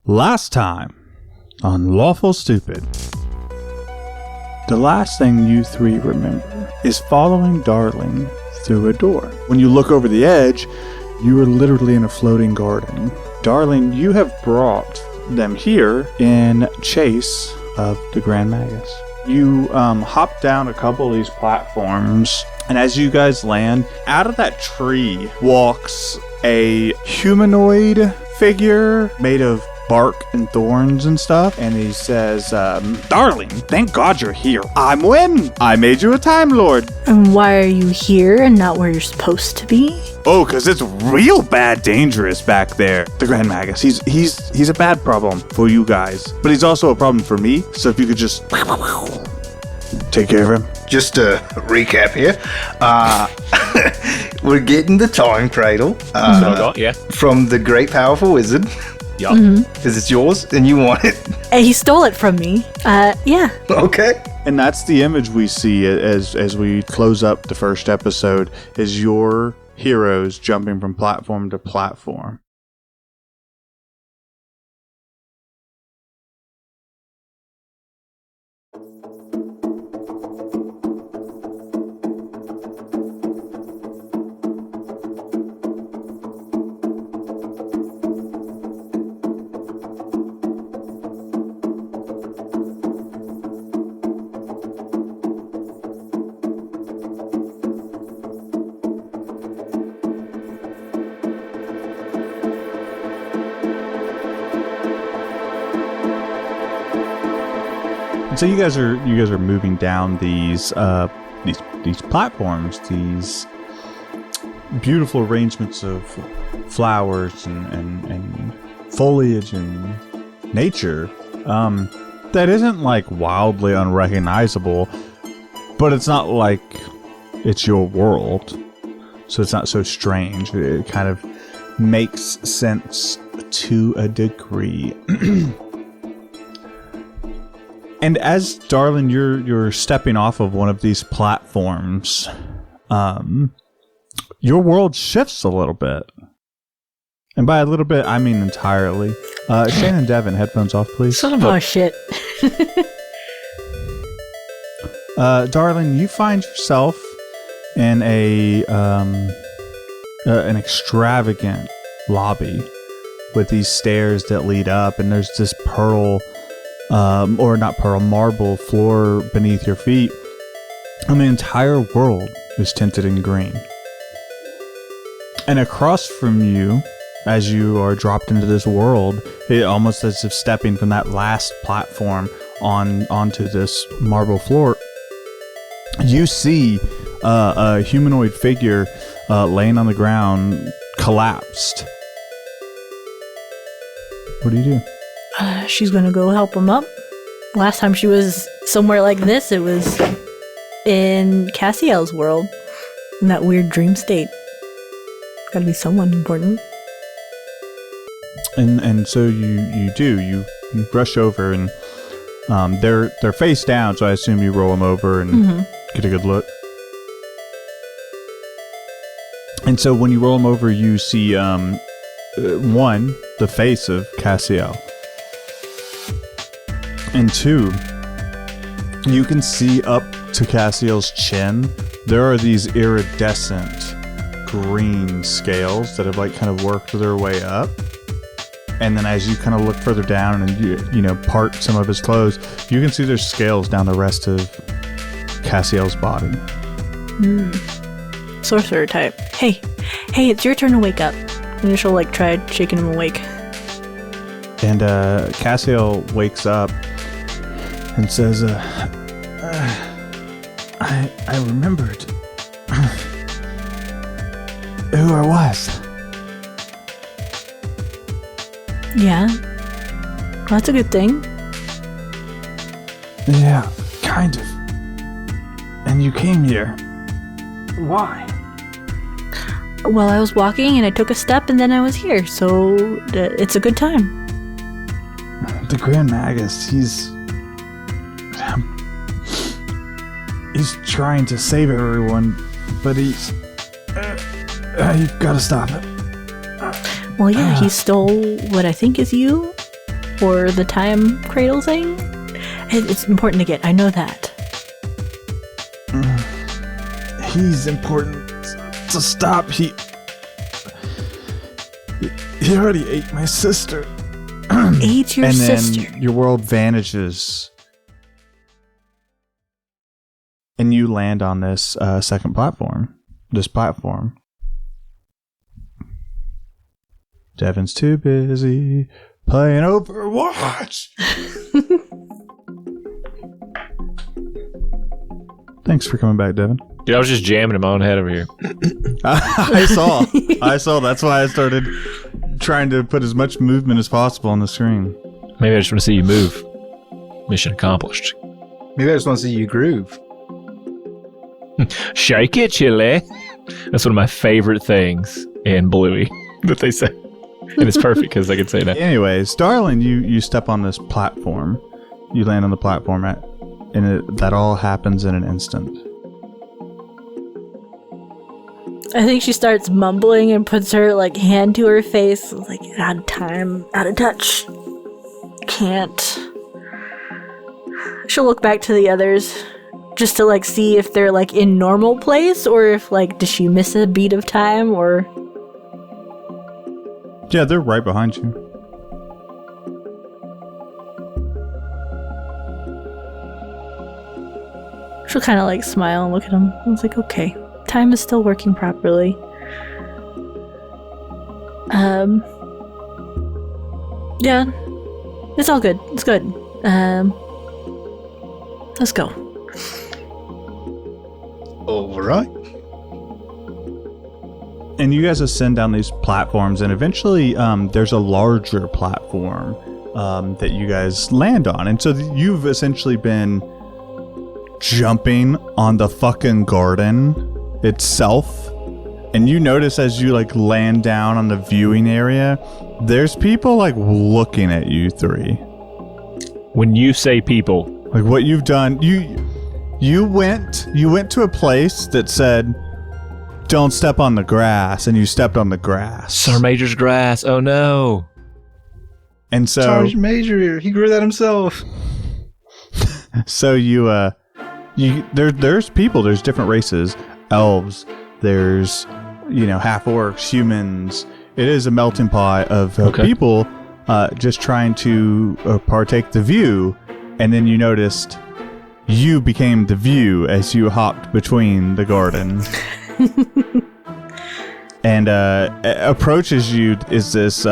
Last time on Lawful Stupid. The last thing you three remember is following Darling through a door. When you look over the edge, you are literally in a floating garden. Darling, you have brought them here in chase of the Grand Magus. You hop down a couple of these platforms, and as you guys land, out of that tree walks a humanoid figure made of bark and thorns and stuff, and he says, Darling, thank God you're here. I'm Win. I made you a Time Lord. And why are you here and not where you're supposed to be? Oh, because it's real bad dangerous back there. The Grand Magus, he's a bad problem for you guys, but he's also a problem for me, so if you could just take care of him. Just to recap here, we're getting the time cradle from the great powerful wizard. Yup. Because it's yours and you want it. He stole it from me. Yeah. Okay. And that's the image we see as we close up the first episode, is your heroes jumping from platform to platform. So you guys are moving down these platforms, these beautiful arrangements of flowers and foliage and nature that isn't like wildly unrecognizable, but it's not like it's your world, so it's not so strange. It kind of makes sense to a degree. And as Darling, you're stepping off of one of these platforms, your world shifts a little bit. And by a little bit, I mean entirely. Shane and Devin, headphones off, please. Son of a... Oh, shit. Darling, you find yourself in an extravagant lobby with these stairs that lead up, and there's this marble floor beneath your feet, and the entire world is tinted in green. And across from you, as you are dropped into this world, it almost as if stepping from that last platform onto this marble floor, you see a humanoid figure laying on the ground, collapsed. What do you do? She's gonna go help him up. Last time she was somewhere like this, it was in Cassiel's world, in that weird dream state. Gotta be someone important. And so you brush over, and they're face down, so I assume you roll them over and get a good look. And so when you roll them over, you see one, the face of Cassiel. And two, you can see up to Cassiel's chin, there are these iridescent green scales that have like kind of worked their way up. And then as you kind of look further down and you part some of his clothes, you can see there's scales down the rest of Cassiel's body. Sorcerer type. Hey, it's your turn to wake up. And she'll like try shaking him awake. And Cassiel wakes up and says, I remembered who I was. Yeah? Well, that's a good thing. Yeah, kind of. And you came here. Why? Well, I was walking and I took a step and then I was here, so it's a good time. The Grand Magus, he's trying to save everyone, but you've got to stop it. Well, yeah, he stole what I think is you, for the time cradle thing. It's important to get. I know that. He's important to stop. He already ate my sister. Ate your sister. And then your world vanishes. And you land on this second platform. This platform. Devin's too busy playing Overwatch. Thanks for coming back, Devin. Dude, I was just jamming in my own head over here. I saw. That's why I started trying to put as much movement as possible on the screen. Maybe I just want to see you move. Mission accomplished. Maybe I just want to see you groove. Shake it, Chile. That's one of my favorite things in Bluey that they say. And it's perfect because I can say that. Anyways, darling, you step on this platform. You land on the platform, and that all happens in an instant. I think she starts mumbling and puts her like hand to her face, like out of time, out of touch. Can't. She'll look back to the others just to like see if they're like in normal place or if like does she miss a beat of time or. Yeah, they're right behind you. She'll kind of like smile and look at him. I was like, okay, time is still working properly. Yeah, it's all good. It's good. Let's go. All right. And you guys ascend down these platforms, and eventually there's a larger platform that you guys land on. And so you've essentially been jumping on the fucking garden itself. And you notice as you like land down on the viewing area, there's people like looking at you three. When you say people, like what you've done, you went to a place that said, "Don't step on the grass," and you stepped on the grass. Sir Major's grass. Oh no! And so Sergeant Major, he grew that himself. So there's people. There's different races, elves. There's half orcs, humans. It is a melting pot of people just trying to partake the view. And then you noticed you became the view as you hopped between the garden. And approaches you is this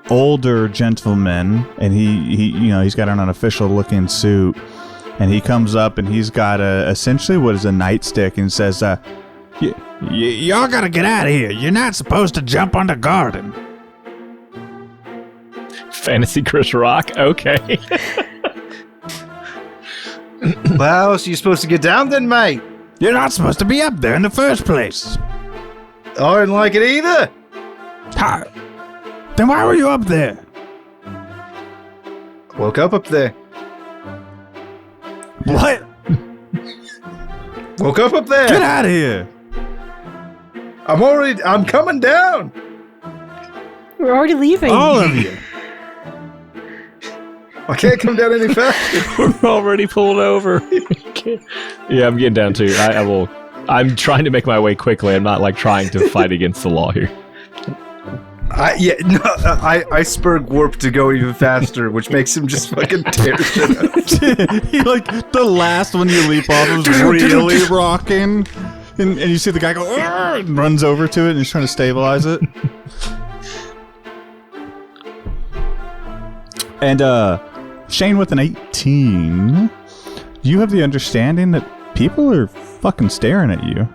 older gentleman, and he's got on an official looking suit, and he comes up and he's got essentially what is a nightstick and says, y'all gotta get out of here. You're not supposed to jump on the garden. Fantasy Chris Rock? Okay. Well, so you're supposed to get down then, mate? You're not supposed to be up there in the first place. I didn't like it either. How? Then why were you up there? Woke up there. What? Woke up there. Get out of here. I'm coming down. We're already leaving. All of you. I can't come down any faster. We're already pulled over. Yeah, I'm getting down too. I will. I'm trying to make my way quickly. I'm not like trying to fight against the law here. I spur Warp to go even faster, which makes him just fucking tear shit up. He like the last one you leap off is really rocking, and you see the guy go and runs over to it and he's trying to stabilize it. And Shane with an 18, you have the understanding that people are fucking staring at you.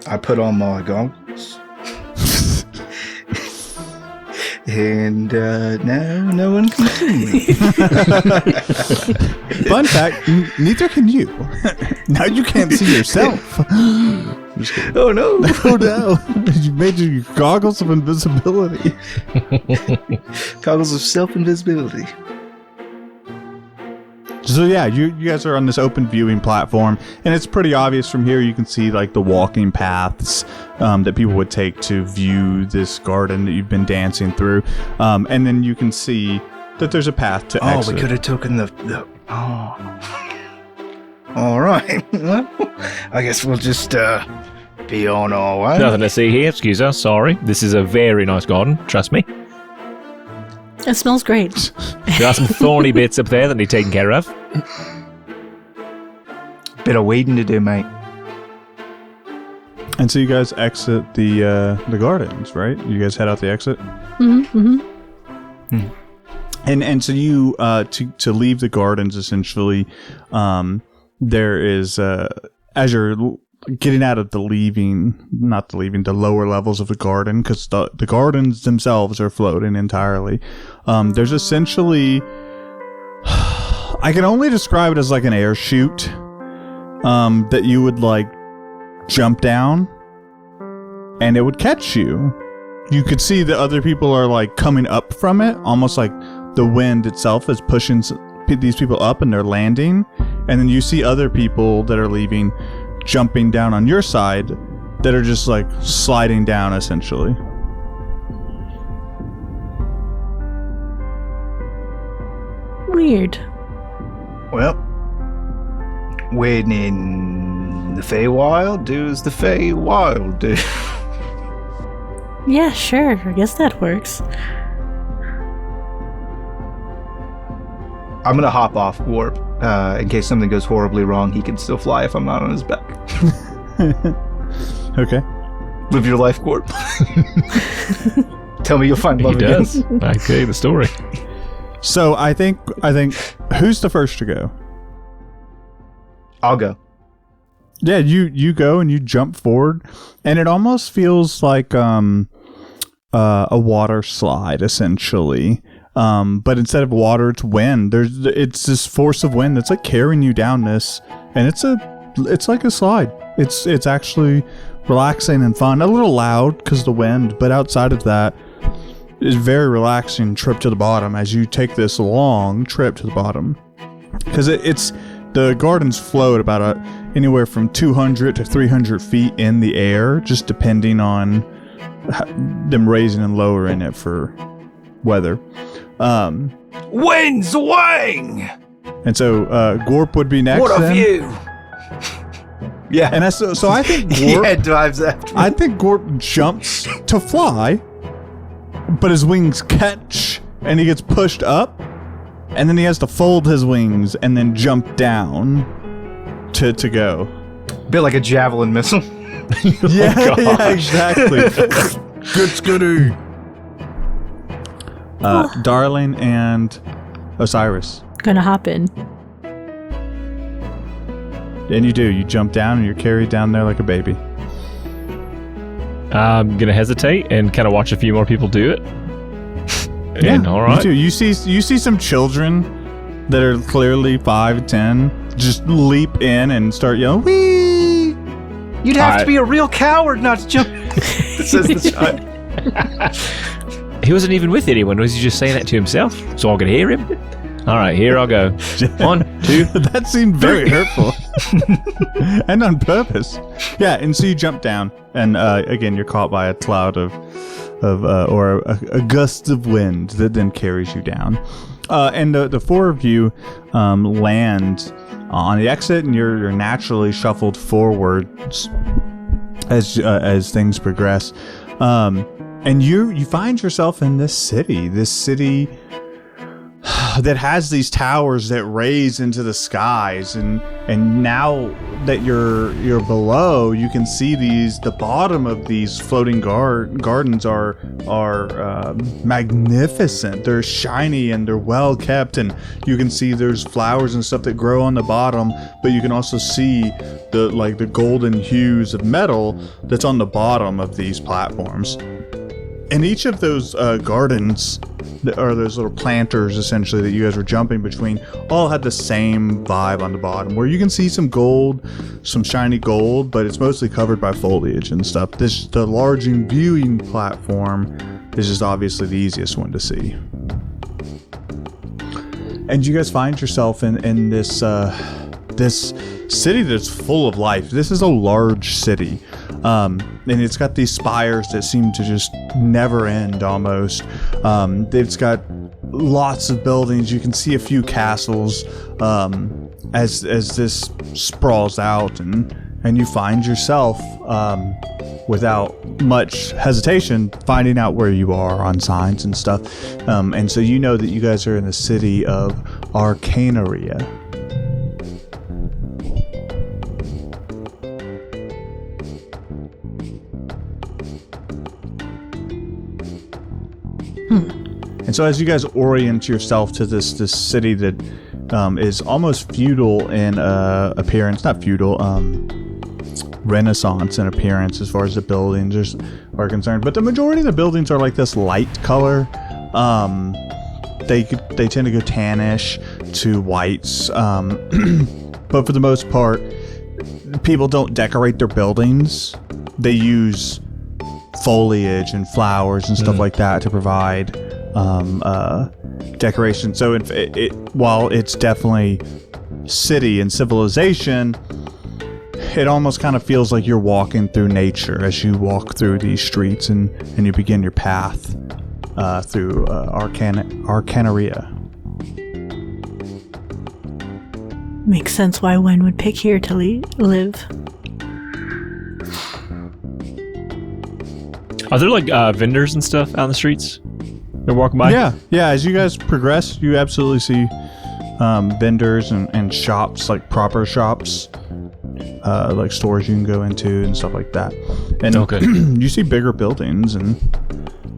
I put on my goggles. And now no one can see me. Fun fact, neither can you. Now you can't see yourself. Oh no. Oh no. You made your goggles of invisibility. Goggles of self-invisibility. So yeah, you guys are on this open viewing platform, and it's pretty obvious from here. You can see like the walking paths that people would take to view this garden that you've been dancing through, and then you can see that there's a path to exit. We could have taken the. Oh. All right. Well, I guess we'll just be on our way. Nothing to see here. Excuse us. Sorry. This is a very nice garden. Trust me. It smells great. There are some thorny bits up there that need taken care of. Bit of weeding to do, mate. And so you guys exit the gardens, right? You guys head out the exit. And so you to leave the gardens, essentially, there is as you're getting out of the lower levels of the garden, because the gardens themselves are floating entirely. There's essentially, I can only describe it as like an air chute that you would like jump down and it would catch you. You could see that other people are like coming up from it, almost like the wind itself is pushing these people up and they're landing. And then you see other people that are leaving jumping down on your side that are just like sliding down essentially. Weird. Well, when in the Feywild, do as the Feywild do. Yeah, sure. I guess that works. I'm gonna hop off Warp in case something goes horribly wrong. He can still fly if I'm not on his back. Okay. Live your life, Warp. Tell me you'll find love He again. does. Okay, the story. So I think who's the first to go? I'll go. Yeah, you go and you jump forward, and it almost feels like a water slide essentially. But instead of water, it's wind. It's this force of wind that's like carrying you down this, and it's like a slide. It's actually relaxing and fun. A little loud because of the wind, but outside of that, it's very relaxing trip to the bottom as you take this long trip to the bottom. Because it's the gardens float about anywhere from 200 to 300 feet in the air, just depending on them raising and lowering it for weather. Wind's wang! And so Gorp would be next. What then. of you? Yeah. And so I think Gorp, yeah, dives after me. I think Gorp jumps to fly, but his wings catch and he gets pushed up, and then he has to fold his wings and then jump down to go. Bit like a javelin missile. Yeah, exactly. Good skidoo. Darling and Osiris. Gonna hop in. And you do. You jump down and you're carried down there like a baby. I'm gonna hesitate and kind of watch a few more people do it. Yeah, And all right. You do. You see some children that are clearly 5, 10 just leap in and start yelling, "Wee!" You'd have to be a real coward not to jump. Says the child. He wasn't even with anyone. Was he just saying that to himself? So I could hear him? All right, here I'll go. 1, 2. That seemed very hurtful. And on purpose. Yeah, and so you jump down, and again, you're caught by a cloud or a gust of wind that then carries you down. And the four of you land on the exit, and you're naturally shuffled forwards as things progress. And you find yourself in this city that has these towers that raise into the skies, and now that you're below, you can see the bottom of these floating gardens are magnificent. They're shiny and they're well kept, and you can see there's flowers and stuff that grow on the bottom, but you can also see the golden hues of metal that's on the bottom of these platforms. And each of those gardens, or those little planters essentially that you guys were jumping between, all had the same vibe on the bottom, where you can see some gold, some shiny gold, but it's mostly covered by foliage and stuff. The large viewing platform is just obviously the easiest one to see. And you guys find yourself in this this city that's full of life. This is a large city, and it's got these spires that seem to just never end almost. It's got lots of buildings. You can see a few castles as this sprawls out, and you find yourself without much hesitation finding out where you are on signs and stuff. And so you know that you guys are in the city of Arcanaria. And so as you guys orient yourself to this city that is almost feudal in appearance, not feudal, Renaissance in appearance as far as the buildings are concerned, but the majority of the buildings are like this light color. They tend to go tannish to whites, but for the most part, people don't decorate their buildings. They use foliage and flowers and stuff like that to provide decoration. So while it's definitely city and civilization, it almost kind of feels like you're walking through nature as you walk through these streets and you begin your path through Arcanaria. Makes sense why Wen would pick here to live. Are there like vendors and stuff out in the streets? They're walking by? Yeah. As you guys progress, you absolutely see vendors and shops, like proper shops, like stores you can go into and stuff like that. And okay. You see bigger buildings, and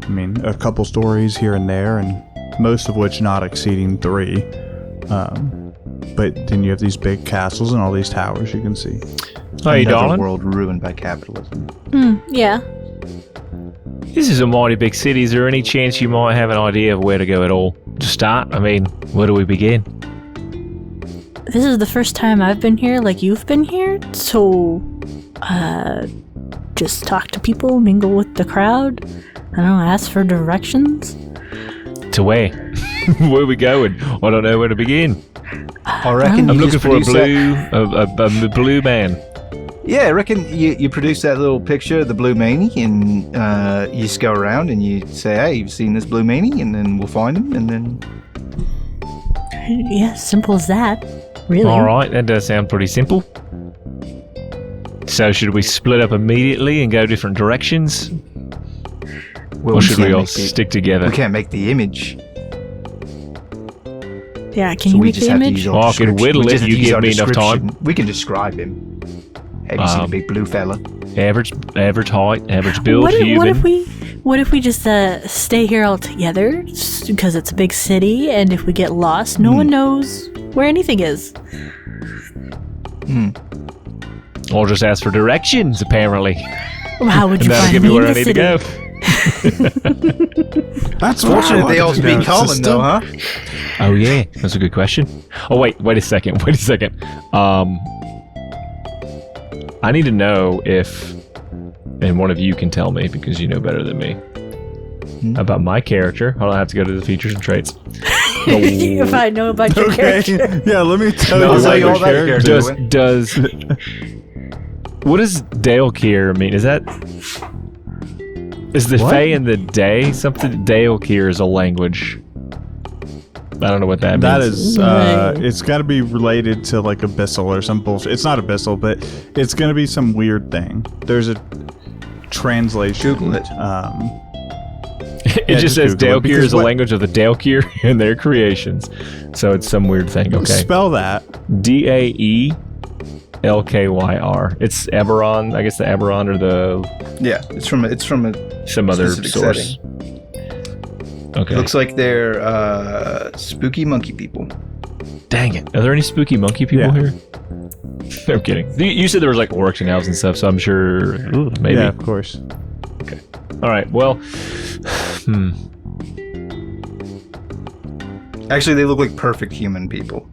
I mean a couple stories here and there, and most of which not exceeding 3. But then you have these big castles and all these towers you can see. Hey, Another darling. world ruined by capitalism. Yeah. This is a mighty big city. Is there any chance you might have an idea of where to go at all? To start? I mean, where do we begin? This is the first time I've been here like you've been here, so just talk to people, mingle with the crowd. I don't know, ask for directions. To where? Where are we going? I don't know where to begin. I reckon I'm you looking just for a produce blue blue man. Yeah, I reckon you produce that little picture of the blue meanie, and you just go around and you say, "Hey, you've seen this blue meanie?" And then we'll find him, and then Yeah, simple as that. Really. All right, that does sound pretty simple. So should we split up immediately and go different directions? well, Or should we can't all make the- stick together? We can't make the image, Yeah, can so you we make just the have to image? use Oh, our I can description. whittle We it, just have you to use give our me enough time. description. We can describe him. Have you seen a big blue fella? Average height, average build, What human. if we just stay here all together because it's a big city, and if we get lost, no one knows where anything is. Or just ask for directions, apparently. How would you And that'll find give me me where in I the need to city? go. That's Fortunate they all speak common, though, huh? Oh yeah, that's a good question. Oh wait a second. I need to know if, and one of you can tell me because you know better than me about my character. Hold on, I have to go to the features and traits. If I know about your Okay. character. Yeah, let me tell No, you I'll tell about you your all about your character. character. What does Dale Kier mean? Is the What? Fae in the day something? Dale Kier is a language. I don't know what that means. That is, Right. it's got to be related to like abyssal or some bullshit. It's not abyssal, but it's going to be some weird thing. There's a translation. Google it. It Yeah, just just says Google it, Dale Kier because is a what- language of the Dale Kier and their creations. So it's some weird thing. Okay. Spell that. DAELKYR. It's Eberron. I guess the Eberron or the Yeah, it's from a some other specific source. setting. Okay. Looks like they're spooky monkey people. Dang it. Are there any spooky monkey people Yeah. here? I'm kidding. You said there was like orcs and elves and stuff, so I'm sure maybe. Yeah, of course. All right. Well, Actually, they look like perfect human people.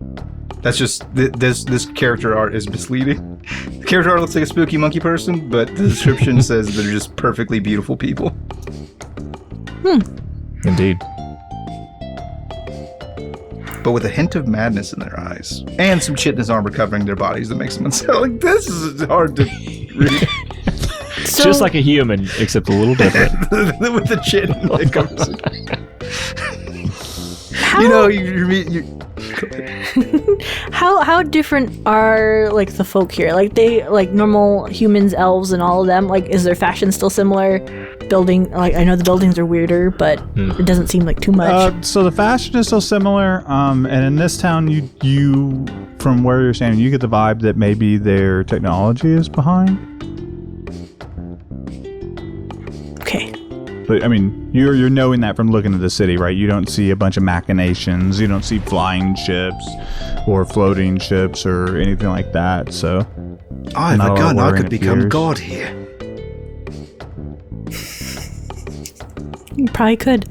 That's just this character art is misleading. The character art looks like a spooky monkey person, but the description says they're just perfectly beautiful people. indeed. but with a hint of madness in their eyes. And some chitinous armor covering their bodies that makes them unsettling. Like, this is hard to read. So, Just like a human, except a little different. With the chitin that covers it. how different are like the folk here? Like they like normal humans, elves, and all of them. Like, is their fashion still similar? Building, like I know the buildings are weirder, but it doesn't seem like too much. So the fashion is still similar. And in this town, you from where you're standing, you get the vibe that maybe their technology is behind. Okay. But I mean, you're knowing that from looking at the city, right? You don't see a bunch of machinations. You don't see flying ships or floating ships or anything like that. So I have not a a lot gun. I worrying could become appears. God here. You probably could.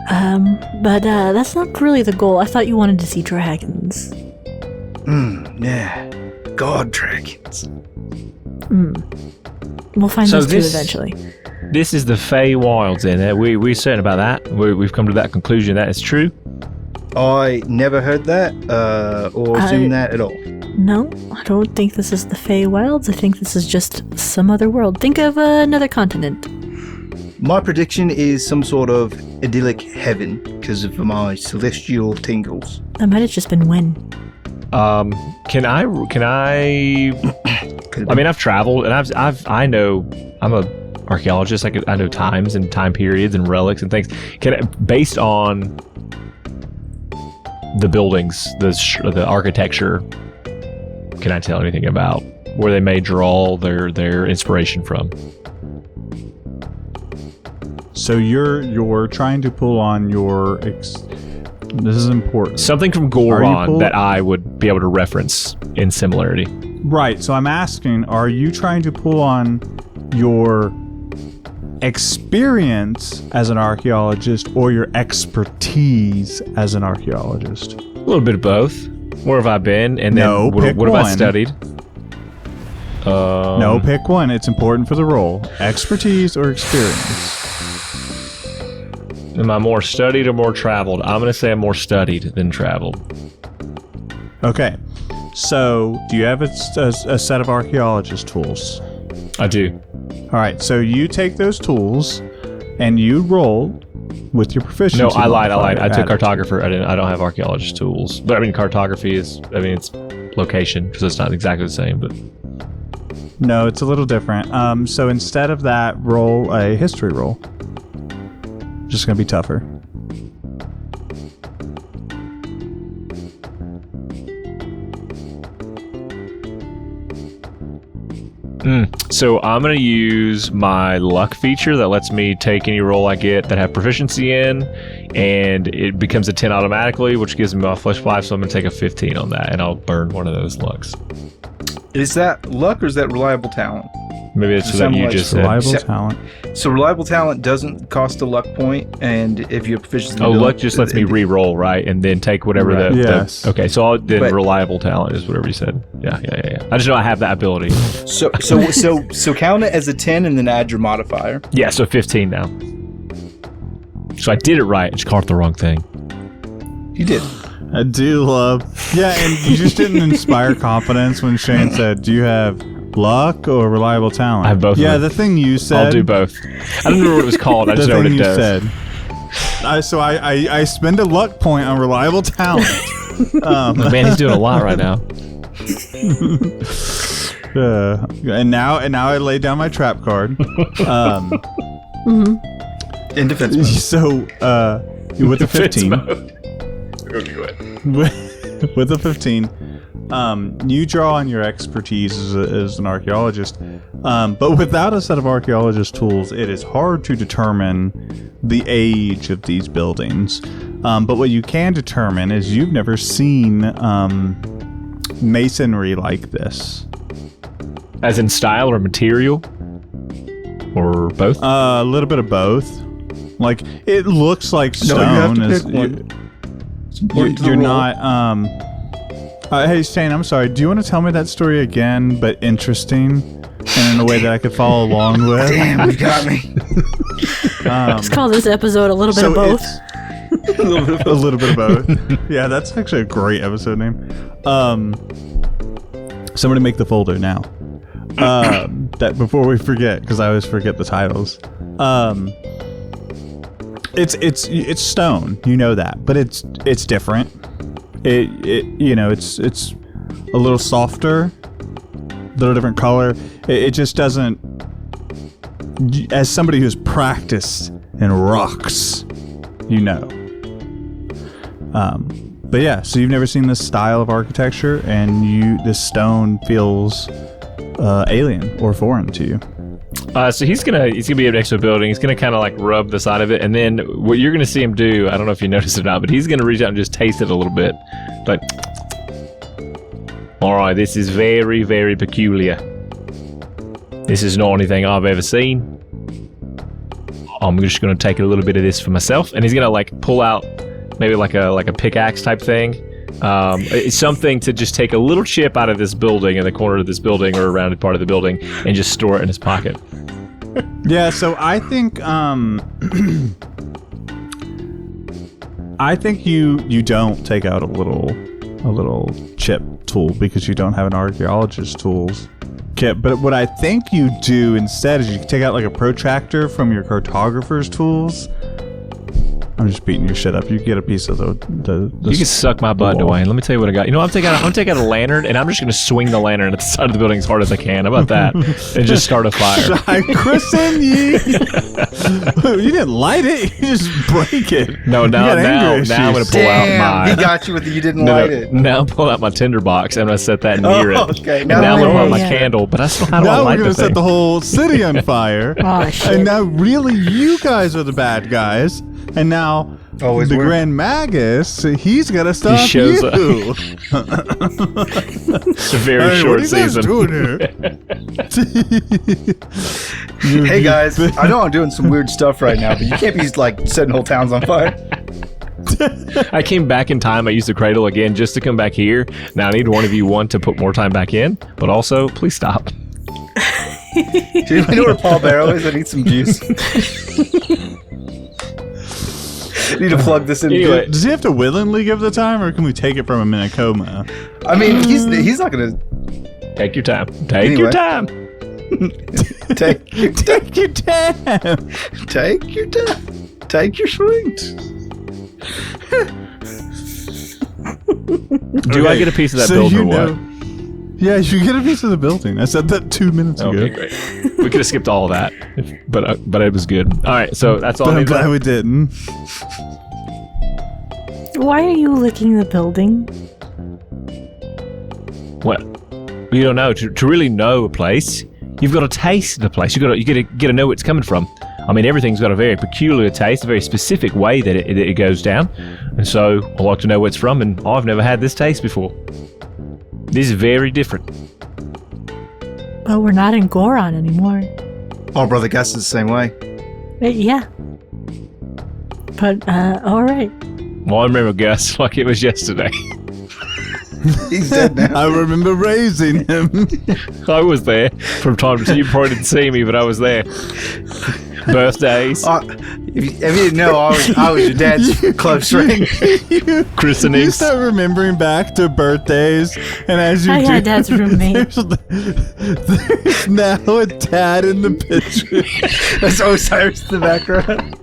But that's not really the goal. I thought you wanted to see dragons. Yeah. God dragons. We'll find So those too this- eventually. This is the Fey Wilds, and we're certain about that. We've come to that conclusion that is true. I never heard that or assumed that at all. No, I don't think this is the Fey Wilds. I think this is just some other world. Think of another continent. My prediction is some sort of idyllic heaven because of my celestial tingles. That might have just been when. Can I? I mean, I've traveled, and I know I'm a archaeologist. I know times and time periods and relics and things. Based on the buildings, the architecture, can I tell anything about where they may draw their inspiration from? So you're trying to pull on your. This is important. Something from Goron that I would be able to reference in similarity. Right. So I'm asking, are you trying to pull on your experience as an archaeologist or your expertise as an archaeologist? A little bit of both. Where have I been? And then No, what pick have I one. studied? No, pick one. It's important for the role. Expertise or experience? Am I more studied or more traveled? I'm going to say I'm more studied than traveled. Okay. So, do you have a set of archaeologist tools? I do. All right. So you take those tools and you roll with your proficiency. No, I lied. modifier I took added. cartographer. I don't have archaeologist tools. But I mean, cartography is. I mean, it's location, so it's not exactly the same. But No, it's a little different. So instead of that, roll a history roll. Just gonna be tougher. So I'm going to use my luck feature that lets me take any roll I get that have proficiency in, and it becomes a 10 automatically, which gives me my flesh 5, so I'm going to take a 15 on that, and I'll burn one of those lucks. Is that luck or is that reliable talent? Maybe that's what Sound you like just said. Reliable So- talent. So reliable talent doesn't cost a luck point, and if you have proficiency, Oh, luck just lets me re-roll, right? And then take whatever Right. the... Yes. Okay, so then But- reliable talent is whatever you said. Yeah. I just know I have that ability. So count it as a 10 and then add your modifier. Yeah, so 15 now. So I did it right. I just called it the wrong thing. You did. I do love. Yeah, and you just didn't inspire confidence when Shane said, "Do you have luck or reliable talent?" I have both of Yeah, them. the thing you said. I'll do both. I don't remember what it was called. I The just know what thing it you does. said. I spend a luck point on reliable talent. Man, he's doing a lot right now. And now I laid down my trap card. In defense mode. So with a 15. With a 15, you draw on your expertise as an archaeologist, but without a set of archaeologist tools, it is hard to determine the age of these buildings. But what you can determine is you've never seen masonry like this. As in style or material? Or both? A little bit of both. Like, it looks like stone. No, you have to as- pick one. It's important to the You're roll. not. Hey, Shane, I'm sorry. Do you want to tell me that story again, but interesting, and in a way that I could follow along with? Damn, you got me. Let's call this episode a little bit of both. A little bit of both. Yeah, that's actually a great episode name. Somebody make the folder now. That before we forget, because I always forget the titles. It's stone, you know that, but it's different. It's a little softer, a little different color. It just doesn't. As somebody who's practiced in rocks, you know. But yeah, so you've never seen this style of architecture, and this stone feels alien or foreign to you. So he's gonna be up next to a building. He's gonna kind of like rub the side of it, and then what you're gonna see him do, I don't know if you noticed it or not, but he's gonna reach out and just taste it a little bit. Like, all right, this is very, very peculiar. This is not anything I've ever seen. I'm just gonna take a little bit of this for myself, and he's gonna like pull out maybe like a pickaxe type thing. It's something to just take a little chip out of this building in the corner of this building or a rounded part of the building and just store it in his pocket. Yeah, so I think you don't take out a little chip tool because you don't have an archaeologist's tools kit. But what I think you do instead is you take out like a protractor from your cartographer's tools. I'm just beating your shit up. You get a piece of the you can suck my butt, Dwayne. Let me tell you what I got. You know, I'm taking out a lantern, and I'm just going to swing the lantern at the side of the building as hard as I can. How about that? And just start a fire. I christen ye. You didn't light it. You just break it. No, now I'm going to pull out my... He got you with the you didn't light it. Now I'm pulling out my tinder box. I'm going to set that near it. Okay. Now I'm going to pull out my candle, but I still how do I light the thing? Now we're going to set the whole city on fire. Oh, shit. And now really you guys are the bad guys. And now Always the work. Grand Magus, he's got to stop He shows up. you. It's a very short season. Hey guys, I know I'm doing some weird stuff right now, but you can't be like setting whole towns on fire. I came back in time. I used the cradle again just to come back here. Now I need one of you to put more time back in, but also please stop. Do you know where Paul Barrow is? I need some juice. Need to plug this in. Anyway. Does he have to willingly give the time, or can we take it from him in a coma? I mean, he's not gonna Take your time. Take your time. take your time. Take your time. Take your swings. Do I get a piece of that building or what? Yeah, you get a piece of the building. I said that 2 minutes ago. Okay, great. We could have skipped all of that, but it was good. All right, so that's all. But I'm glad we didn't. Why are you licking the building? Well, you don't know. To really know a place, you've got to taste the place. You got to know where it's coming from. I mean, everything's got a very peculiar taste, a very specific way that it goes down, and so I like to know where it's from. And I've never had this taste before. This is very different. Oh, we're not in Goron anymore. Oh, Brother Gus is the same way. Yeah. But, alright. Well, I remember Gus like it was yesterday. He's dead now. I remember raising him. I was there from time to time. You probably didn't see me, but I was there. Birthdays. If you didn't know, I was your dad's close friend. Christenings. You start remembering back to birthdays, and as you I had Dad's roommate. there's now a dad in the picture. That's Osiris in the background.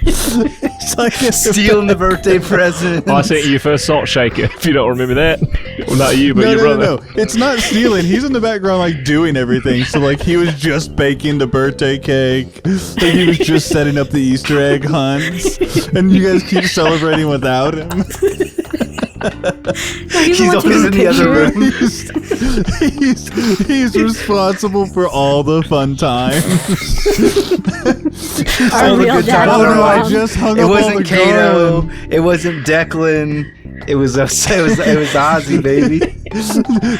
It's like Stealing the birthday present. I sent you your first salt shaker, if you don't remember that. Well, not you, but your brother. No. It's not stealing. He's in the background, like, doing everything. So, like, he was just baking the birthday cake. Like, he was just setting up the Easter egg hunts. And you guys keep celebrating without him. He's always in the other room. He's responsible for all the fun times. Our real dad. I just hung It up all wasn't the Kato. garland. It wasn't Declan. It was Ozzy, baby.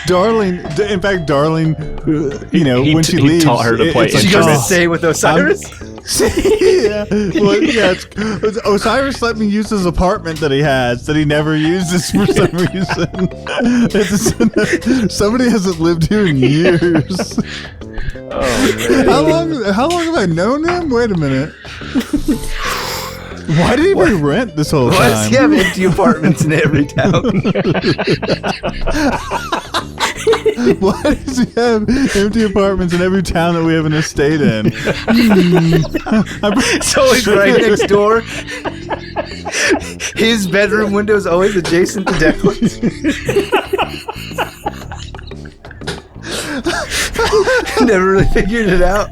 Darling, in fact, Darling, when she leaves, taught her to play it's like, She goes to oh, stay with Osiris. yeah. Well, yeah, Osiris let me use his apartment that he has that he never uses for some reason. Somebody hasn't lived here in years. Oh, man. How long have I known him? Wait a minute. Why did he pay rent this whole Why does time? he have empty apartments in every town? Why does he have empty apartments in every town that we have an estate in? It's always right next door. His bedroom window is always adjacent to Declan's. Never really figured it out.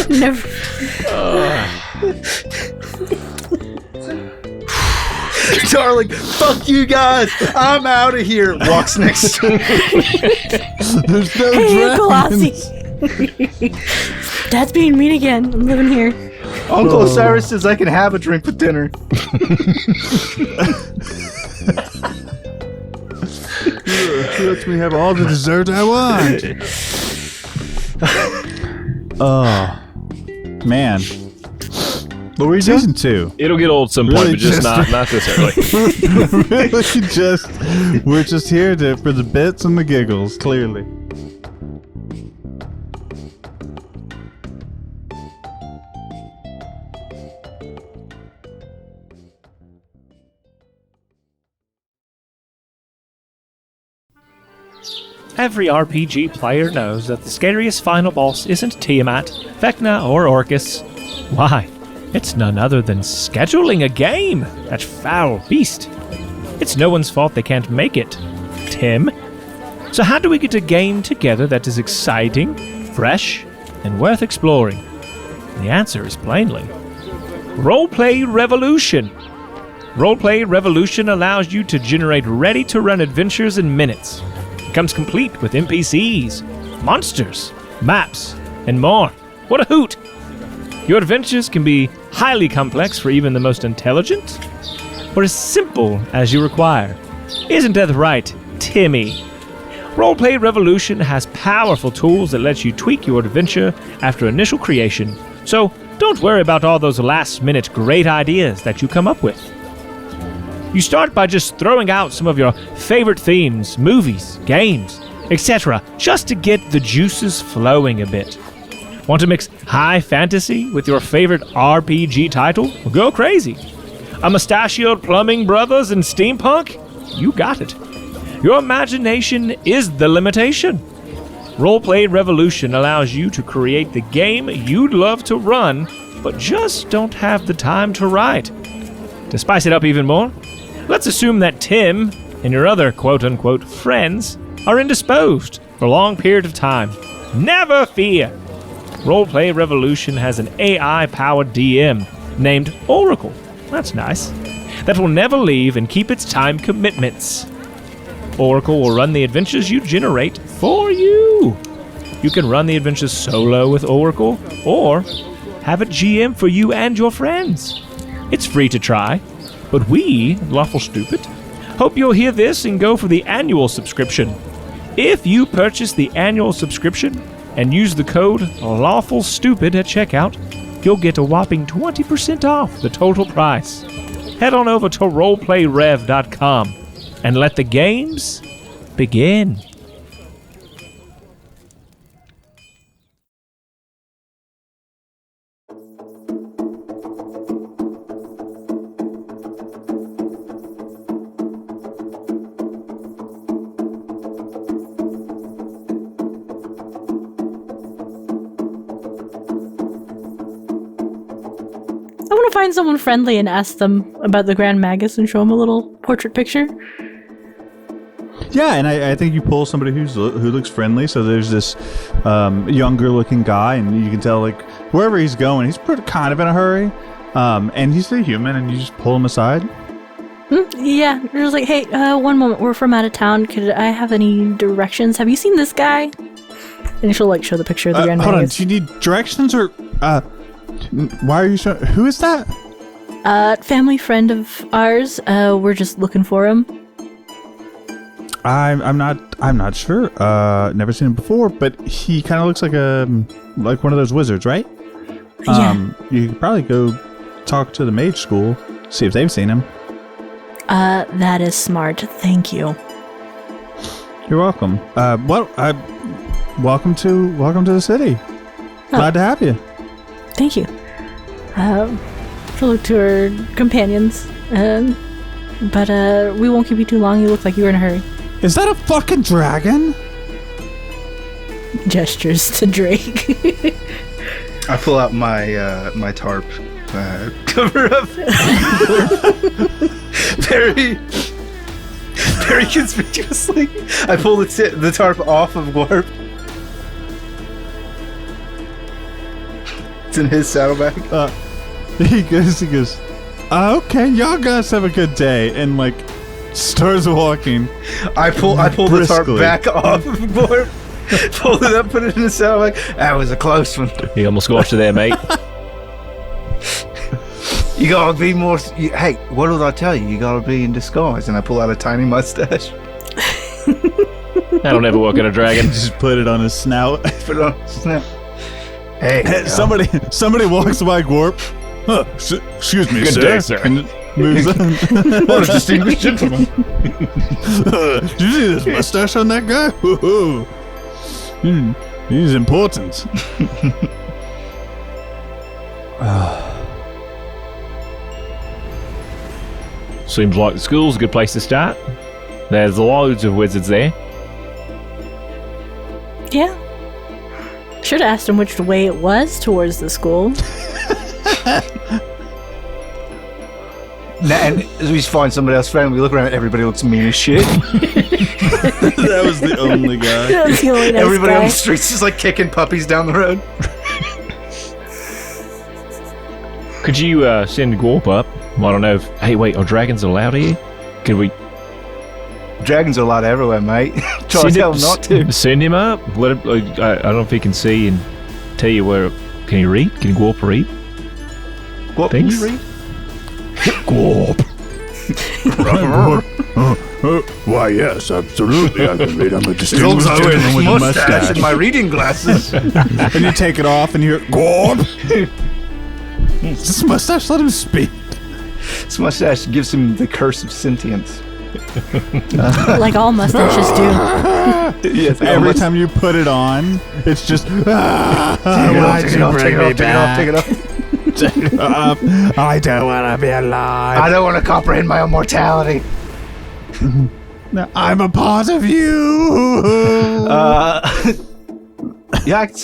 Never. Darling, fuck you guys. I'm out of here. Walks next door. There's no Hey, dragons. Colossi. Dad's being mean again. I'm living here. Uncle Osiris says I can have a drink with dinner. He lets me have all the dessert I want. Oh, man. What were you Season 2. It'll get old some point, Really but just not this early. We're just here for the bits and the giggles, clearly. Every RPG player knows that the scariest final boss isn't Tiamat, Vecna, or Orcus. Why? It's none other than scheduling a game, that foul beast. It's no one's fault they can't make it. Tim? So how do we get a game together that is exciting, fresh, and worth exploring? The answer is plainly Roleplay Revolution. Roleplay Revolution allows you to generate ready-to-run adventures in minutes. It comes complete with NPCs, monsters, maps, and more. What a hoot! Your adventures can be highly complex for even the most intelligent, or as simple as you require. Isn't that right, Timmy? Roleplay Revolution has powerful tools that let you tweak your adventure after initial creation, so don't worry about all those last-minute great ideas that you come up with. You start by just throwing out some of your favorite themes, movies, games, etc., just to get the juices flowing a bit. Want to mix high fantasy with your favorite RPG title? Well, go crazy. A mustachioed plumbing brothers and steampunk? You got it. Your imagination is the limitation. Roleplay Revolution allows you to create the game you'd love to run, but just don't have the time to write. To spice it up even more, let's assume that Tim and your other quote-unquote friends are indisposed for a long period of time. Never fear! Roleplay Revolution has an AI-powered DM named Oracle. That's nice. That will never leave and keep its time commitments. Oracle will run the adventures you generate for you. You can run the adventures solo with Oracle, or have a GM for you and your friends. It's free to try, but we, Lawful Stupid, hope you'll hear this and go for the annual subscription. If you purchase the annual subscription and use the code Lawful Stupid at checkout, you'll get a whopping 20% off the total price. Head on over to roleplayrev.com and let the games begin. I want to find someone friendly and ask them about the Grand Magus and show them a little portrait picture. Yeah, and I think you pull somebody who looks friendly. So there's this younger looking guy, and you can tell like wherever he's going, he's kind of in a hurry. And he's a human, and you just pull him aside. Yeah, they're just like, hey, one moment, we're from out of town. Could I have any directions? Have you seen this guy? And she'll like show the picture of the Grand Hold on, Magus. do you need directions or why are you showing? Who is that? Family friend of ours. We're just looking for him. I'm not sure. Never seen him before, but he kind of looks like one of those wizards, right? Yeah. You could probably go talk to the mage school, see if they've seen him. That is smart. Thank you. You're welcome. Welcome to the city. Glad to have you. Thank you. to look to her companions. But we won't keep you too long. You look like you were in a hurry. Is that a fucking dragon? Gestures to Drake. I pull out my tarp, cover up. very, very conspicuously. I pull the tarp off of Gorp. It's in his saddlebag. He goes, okay, y'all guys have a good day, and like starts walking. I pull the tarp back off of Gorp, fold it up, put it in his saddlebag. That was a close one. You almost got you there, mate. You gotta be more. Hey, what did I tell you? You gotta be in disguise. And I pull out a tiny mustache. That'll never work on a dragon. Just put it on his snout. Put it on his snout. Hey, somebody walks by Gorp. Excuse me, Good sir. day, sir. And moves on. what a distinguished gentleman. Did you see this mustache on that guy? He's important. Seems like the school's a good place to start. There's loads of wizards there. Yeah. Should have asked him which way it was towards the school. And as we find somebody else friendly, we look around, everybody looks mean as shit. That was the only guy. That was the only nice Everybody guy. on the streets just like kicking puppies down the road. Could you send Gorp up? I don't know if... Hey, wait, are dragons allowed here? Could we... Dragons are allowed everywhere, mate. Try to tell him not to. Send him up? Let him, I don't know if he can see and tell you where... Can he read? Can Gorp read? What can Thanks. you read? Gorp. Why, yes, absolutely. I can read. I'm a distinguished gentleman with a mustache. and my reading glasses. And you take it off and you hear, Gorp. Does this mustache let him speak? This mustache gives him the curse of sentience. Like all mustaches do. Yes, Every time you put it on, it's just, why'd you bring me back? Take it off. Take it off. I don't want to be alive. I don't want to comprehend my own mortality. I'm a part of you. Yeah, I can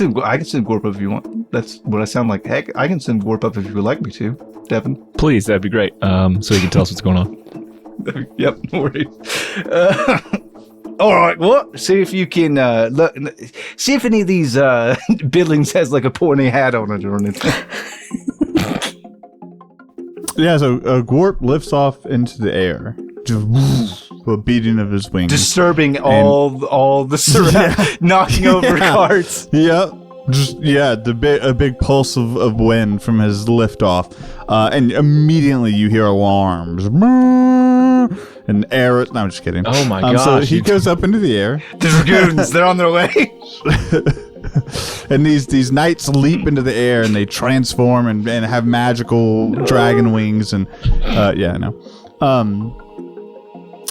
send Gorp up if you want. That's what I sound like. Heck, I can send Gorp up if you would like me to, Devin. Please, that'd be great. So you can tell us what's going on. Yep, no worries. All right, what? See if you can look. See if any of these buildings has like a pointy hat on it or anything. Yeah, so Gorp lifts off into the air. Just a beating of his wings. Disturbing all the surround, knocking over carts. Yep. Just a big pulse of wind from his liftoff, and immediately you hear alarms and arrows. No, I'm just kidding. Oh my gosh! So he goes up into the air. The dragoons, they're on their way. And these knights leap into the air and they transform and have magical dragon wings and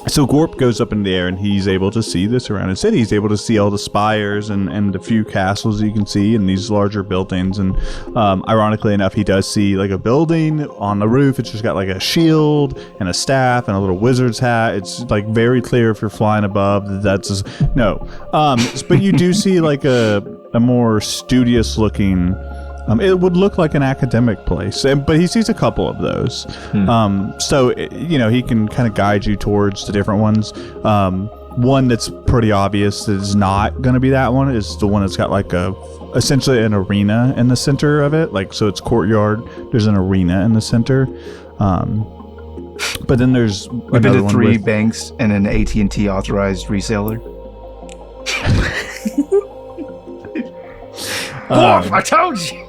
So Gorp goes up in the air and he's able to see the surrounding city. He's able to see all the spires and the few castles you can see and these larger buildings. And ironically enough, he does see like a building on the roof. It's just got like a shield and a staff and a little wizard's hat. It's like very clear if you're flying above that's but you do see like a more studious looking. It would look like an academic place, but he sees a couple of those. So he can kind of guide you towards the different ones. One that's pretty obvious that is not going to be that one is the one that's got like essentially an arena in the center of it. Like, so it's courtyard. There's an arena in the center. But then there's We've been to 3 banks and an AT&T authorized reseller. I told you.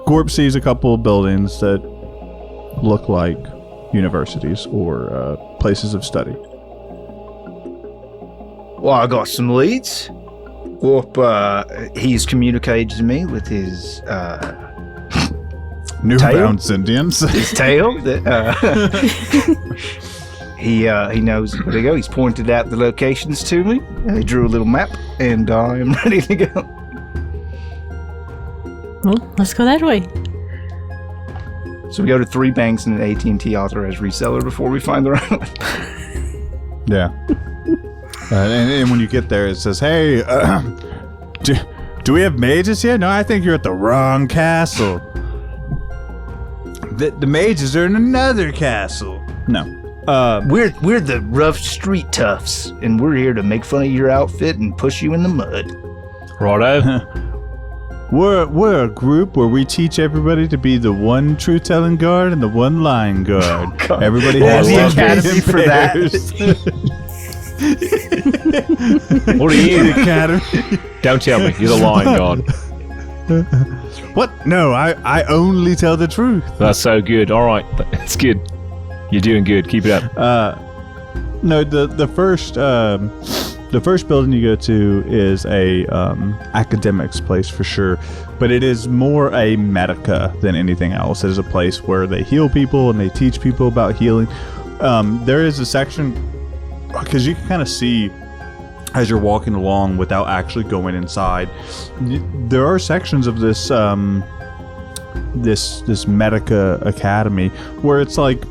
Gorp sees a couple of buildings that look like universities or places of study. Well, I got some leads. Gorp, he's communicated to me with his newfound sentience. His tail. He knows where to go. He's pointed out the locations to me. He drew a little map, and I'm ready to go. Well, let's go that way. So we go to 3 banks and an AT&T authorized reseller before we find the right. Yeah. And when you get there, it says, "Hey, do we have mages here?" "No, I think you're at the wrong castle. The mages are in another castle." "No. We're the rough street toughs, and we're here to make fun of your outfit and push you in the mud." Righto. We're a group where we teach everybody to be the one truth-telling guard and the one lying guard. God. Everybody There's has the to be academy for that. What are you? Academy. Don't tell me. You're the lying god. What? No, I only tell the truth. That's so good. All right. That's good. You're doing good. Keep it up. No, the first building you go to is a academics place for sure, but it is more a medica than anything else. It is a place where they heal people and they teach people about healing. There is a section, because you can kind of see as you're walking along without actually going inside. There are sections of this this medica academy where it's like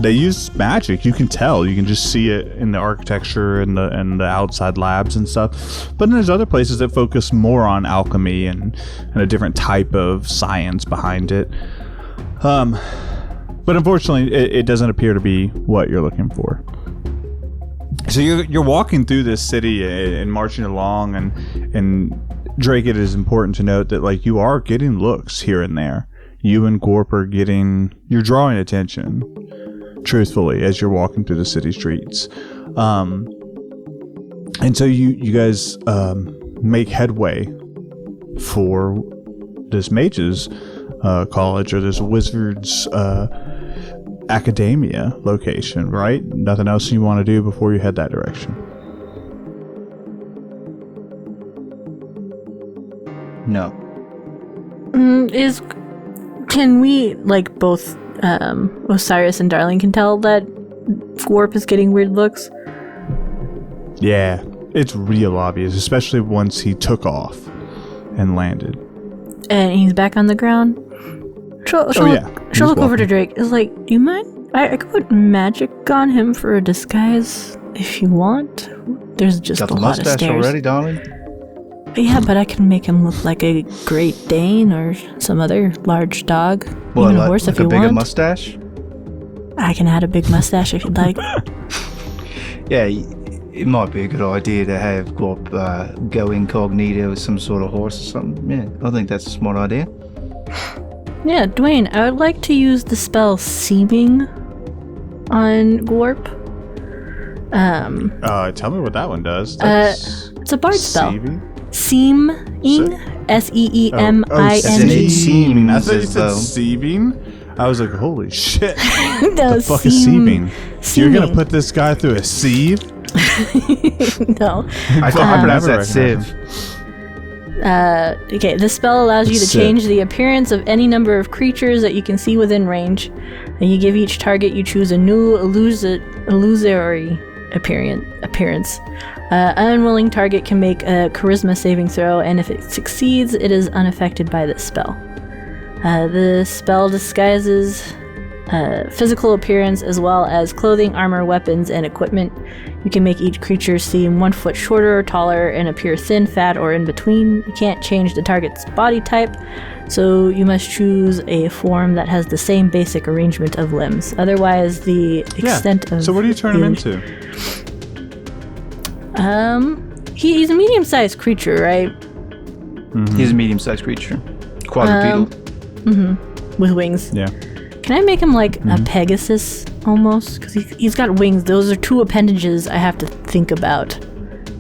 they use magic. You can tell. You can just see it in the architecture and the outside labs and stuff. But then there's other places that focus more on alchemy and a different type of science behind it. But unfortunately, it doesn't appear to be what you're looking for. So you're walking through this city and marching along, and Drake, it is important to note that like you are getting looks here and there. You and Gorp are you're drawing attention, truthfully, as you're walking through the city streets. And so you guys make headway for this mage's college, or this wizard's academia location, right? Nothing else you want to do before you head that direction? No. Can we, like, both Osiris and Darling can tell that Gorp is getting weird looks? Yeah, it's real obvious, especially once he took off and landed. And he's back on the ground? She'll look over to Drake. It's like, do you mind? I could put magic on him for a disguise if you want. There's just Got a the lot of mustache stairs. already, darling? Yeah, but I can make him look like a Great Dane or some other large dog. Well, Even a horse if you a bigger want. mustache? I can add a big mustache if you'd like. Yeah, it might be a good idea to have Glop go incognito with some sort of horse or something. Yeah, I think that's a smart idea. Yeah, Dwayne, I would like to use the spell Seeming on Glorp. Tell me what that one does. It's a bard spell. Seeming? Seeming, S-E-E-M-I-N-G. Seeming. I thought you said seeming. I was like, holy shit. No, The fuck is seeming? You're gonna put this guy through a sieve? No. I pronounce that sieve. Okay, this spell allows you to change the appearance of any number of creatures that you can see within range. And you give each target you choose a new illusory appearance. An unwilling target can make a charisma saving throw, and if it succeeds, it is unaffected by this spell. The spell disguises physical appearance as well as clothing, armor, weapons, and equipment. You can make each creature seem 1 foot shorter or taller and appear thin, fat, or in between. You can't change the target's body type, so you must choose a form that has the same basic arrangement of limbs. Otherwise, the extent of... So what do you turn him into? He's a medium-sized creature, right? Mm-hmm. He's a medium-sized creature. Quadrupedal. With wings. Yeah. Can I make him like a Pegasus almost? Because he's got wings. Those are 2 appendages I have to think about.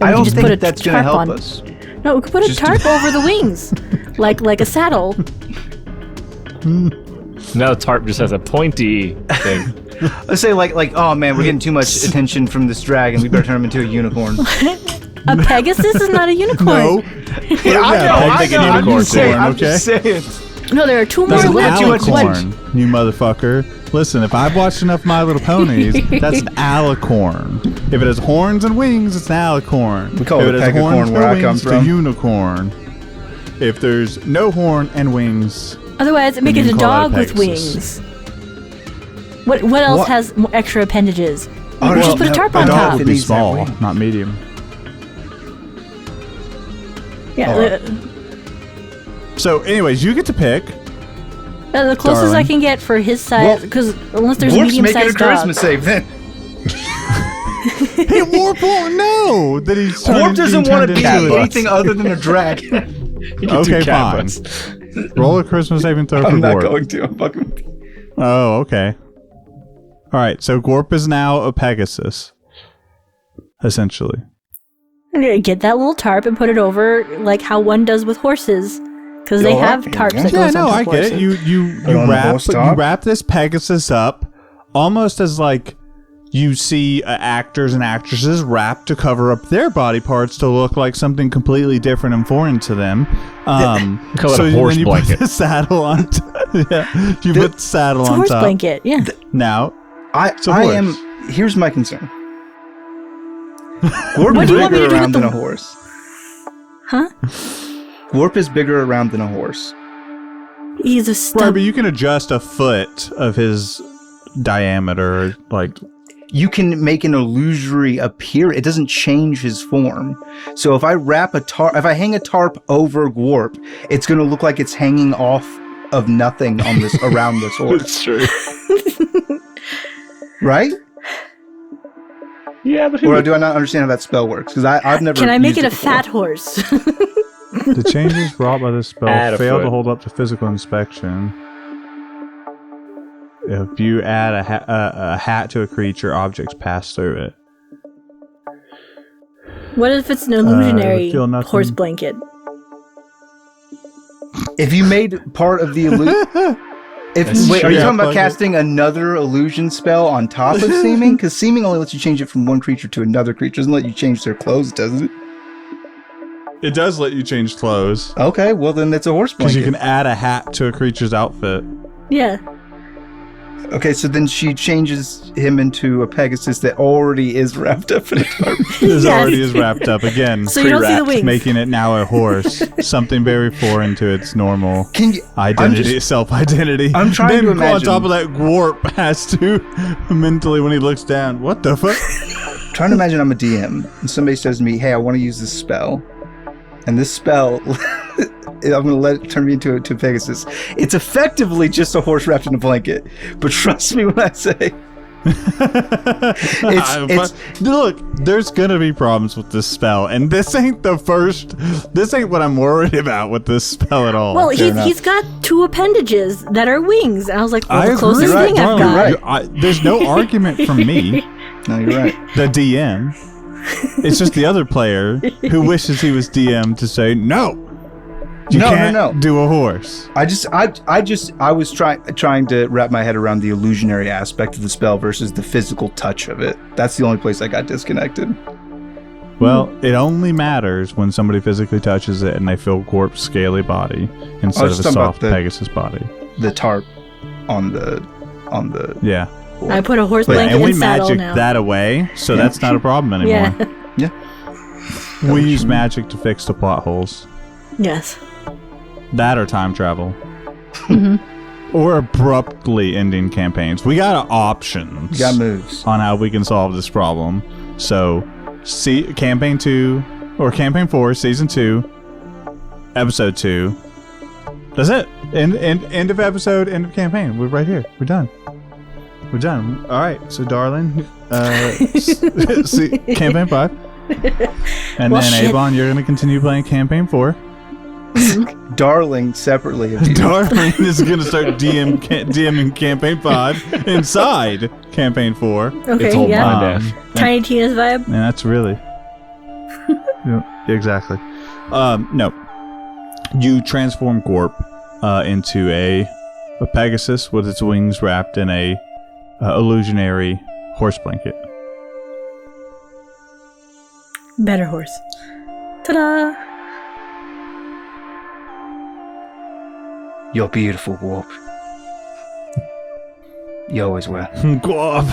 I don't think that's going to help us. No, we could put a tarp over the wings, like a saddle. Now the tarp just has a pointy thing. Let's say like, oh man, we're getting too much attention from this dragon. We better turn him into a unicorn. A Pegasus is not a unicorn. No. Yeah, I know. I'm just saying. Okay? No, there are 2 more That's an left. alicorn, you motherfucker. Listen, if I've watched enough My Little Ponies, that's an alicorn. If it has horns and wings, it's an alicorn. We call if it a has pegacorn horns where and I come wings, from. It's a unicorn. If there's no horn and wings, Otherwise, make you it a can call that a dog with Pegasus. wings. What else What? has extra appendages? Oh, Just put a tarp on a dog top. would be It needs that small, wing. not medium. Yeah, Alright. So, anyways, you get to pick. the closest Darling. I can get for his size, Well, because unless there's a Warp's making a medium-sized charisma dog. save then. Hey, Warp won't know that he's turned Warp doesn't being want to turned be into a- anything other than a dragon. You can Okay, do cat fine. butts. Roll a Christmas saving throw for I'm not Gorp. going to. I'm fucking with you. Oh, okay. All right, so Gorp is now a Pegasus, essentially. I'm gonna get that little tarp and put it over, like how one does with horses, because they Alright, have there tarps you that go. go Yeah, no, on top I of get it. horses. You on the horse top? wrap this Pegasus up almost as like you see actors and actresses wrap to cover up their body parts to look like something completely different and foreign to them. Call it so a horse when you blanket. put the saddle on, yeah, you put the saddle It's a on horse top. blanket, yeah. Now, I a I horse. am. Here's my concern. Warp What is do you want me to bigger do around with than the- a horse. Huh? Warp is bigger around than a horse. He's a right, stub. but you can adjust a foot of his diameter, like. You can make an illusory appear. It doesn't change his form. So if I if I hang a tarp over Warp, it's going to look like it's hanging off of nothing on this around this horse, It's true. right? Yeah, but Or do I not understand how that spell works? Because I've never. Can I make used it a before. fat horse? The changes brought by this spell Add a fail to foot. hold up to physical inspection. If you add a hat to a creature, objects pass through it. What if it's an illusionary feel nothing. horse blanket? If you made part of the illusion. That's Wait, true. are you Yeah, talking about plug it. casting another illusion spell on top of seeming? Because seeming only lets you change it from one creature to another creature. It doesn't let you change their clothes, does it? It does let you change clothes. Okay, well then it's a horse Because blanket. you can add a hat to a creature's outfit. Yeah. Okay, so then she changes him into a Pegasus that already is wrapped up in a tarp. This Yes. already is wrapped up again, So you don't see the Pre-wrapped, wings. making it now a horse. Something very foreign to its normal Can you? identity, self-identity. I'm trying then to on imagine- top of that, Gwarp has to mentally, when he looks down, what the fuck? Trying to imagine I'm a DM and somebody says to me, "Hey, I want to use this spell," and this spell, I'm going to let it turn me into a Pegasus. It's effectively just a horse wrapped in a blanket, but trust me when I say. It's Look, there's gonna be problems with this spell, and this ain't what I'm worried about with this spell at all. Well, fair enough. he's got two appendages that are wings. And I was like, well, I the agree. closest You're right, thing I've darling, got. you're right. There's no argument from me, No, you're right. the DM. It's just the other player who wishes he was DM to say no. You No, no, can't no. do a horse. I was trying to wrap my head around the illusionary aspect of the spell versus the physical touch of it. That's the only place I got disconnected. Well, it only matters when somebody physically touches it and they feel Gorp's scaly body instead was of a talking about soft the- Pegasus body. The tarp on the Yeah. I put a horse But, blanket and we and saddle magic now. that away, so that's not a problem anymore. Yeah. We use magic to fix the plot holes. Yes. That or time travel. Mm-hmm. Or abruptly ending campaigns. We got options You got moves. on how we can solve this problem. So, campaign 2 or campaign 4, season 2, episode 2. That's it. End of episode, end of campaign. We're right here. We're done. We're done. All right. So, darling, see, campaign 5. And Well, then, shit. Avon, you're going to continue playing campaign 4. Darling separately. Of you. Darling is going to start DMing campaign 5 inside campaign 4. Okay, It's all yeah. mine. Tiny Tina's vibe. And that's really... Yeah, exactly. No. You transform Gorp into a Pegasus with its wings wrapped in a illusionary horse blanket. Better horse. Ta-da! You're beautiful, Warp. You always were. Gorp!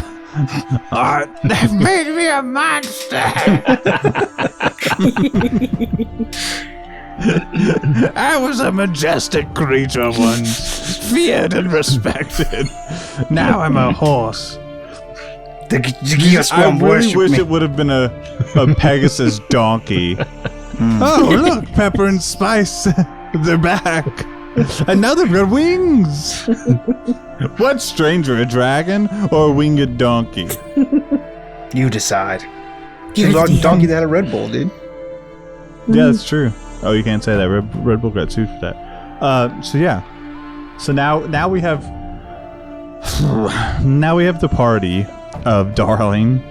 They've made me a monster! I was a majestic creature once, feared and respected. Now I'm a horse. The Geoswarm I really worship wish me. it would have been a Pegasus donkey. Oh, look, pepper and spice. They're back. And now they've got wings. What's stranger, a dragon or a winged donkey? You decide. You're She's a the donkey DM. that had a Red Bull, dude. Yeah, that's true. Oh, you can't say that. Red Bull got sued for that. So yeah. So now we have the party of Darling,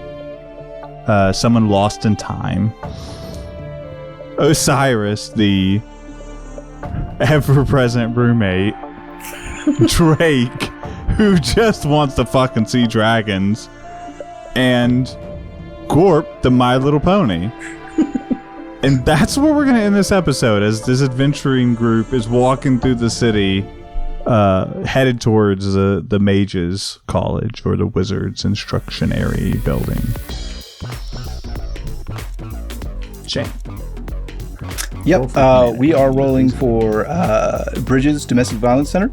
someone lost in time, Osiris, the ever-present roommate, Drake, who just wants to fucking see dragons, and Gorp, the My Little Pony. And that's where we're going to end this episode, as this adventuring group is walking through the city, headed towards the Mages College, or the Wizards Instructionary building. Shane. Yep, we are rolling for Bridges Domestic Violence Center.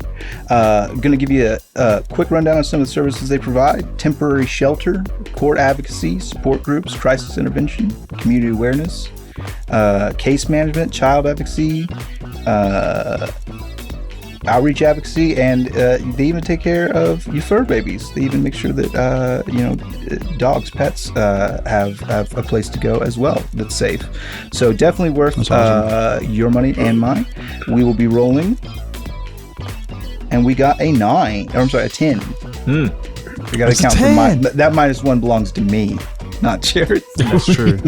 Going to give you a quick rundown on some of the services they provide: temporary shelter, court advocacy, support groups, crisis intervention, community awareness, case management, child advocacy, outreach advocacy, and they even take care of your fur babies. They even make sure that dogs, pets have a place to go as well that's safe. So definitely worth your money and mine. We will be rolling, and we got a 9. Or I'm sorry, a 10. We got to count for mine. That -1 belongs to me, not Jared. That's true.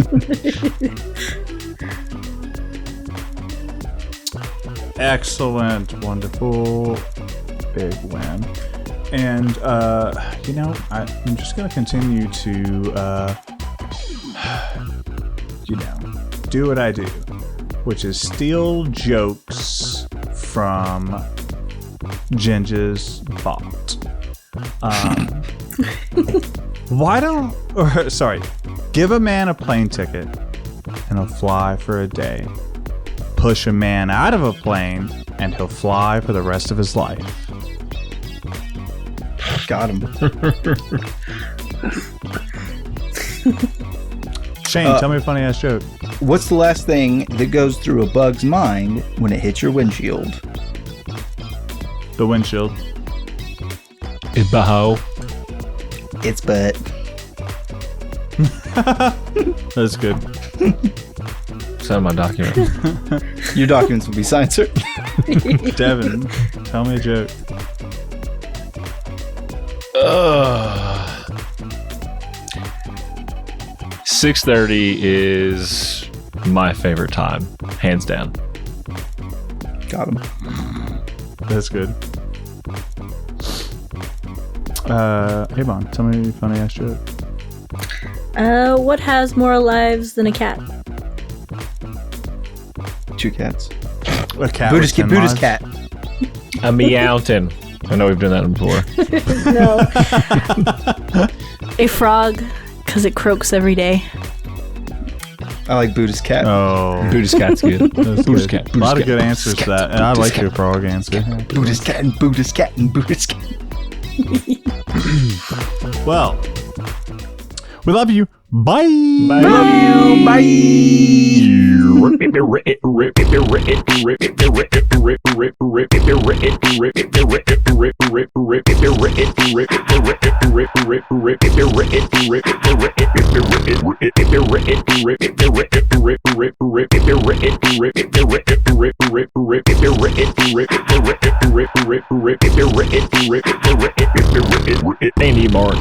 Excellent, wonderful, big win. And, I'm just going to continue to, do what I do, which is steal jokes from Ginger's bot. Give a man a plane ticket and he'll fly for a day. Push a man out of a plane and he'll fly for the rest of his life. Got him. Shane, tell me a funny ass joke. What's the last thing that goes through a bug's mind when it hits your windshield? The windshield. It's Baho. It's butt. That's good. Send my document. Your documents will be signed, sir. Devin, tell me a joke. 6:30 is my favorite time, hands down. Got him. That's good. Hey, Bon, tell me a funny ass joke. What has more lives than a cat? 2 cats. A cat. Buddhist with 10 Buddhist lives? cat. A meowton. I know we've done that before. No. A frog, because it croaks every day. I like Buddhist cat. Oh, Buddhist cat's good. that's Buddhist good. cat. A lot of Buddhist good cat. answers to that, and I like your frog answer. Buddhist cat and Buddhist cat and Buddhist cat. Well, we love you. Bye. Bye. They need more.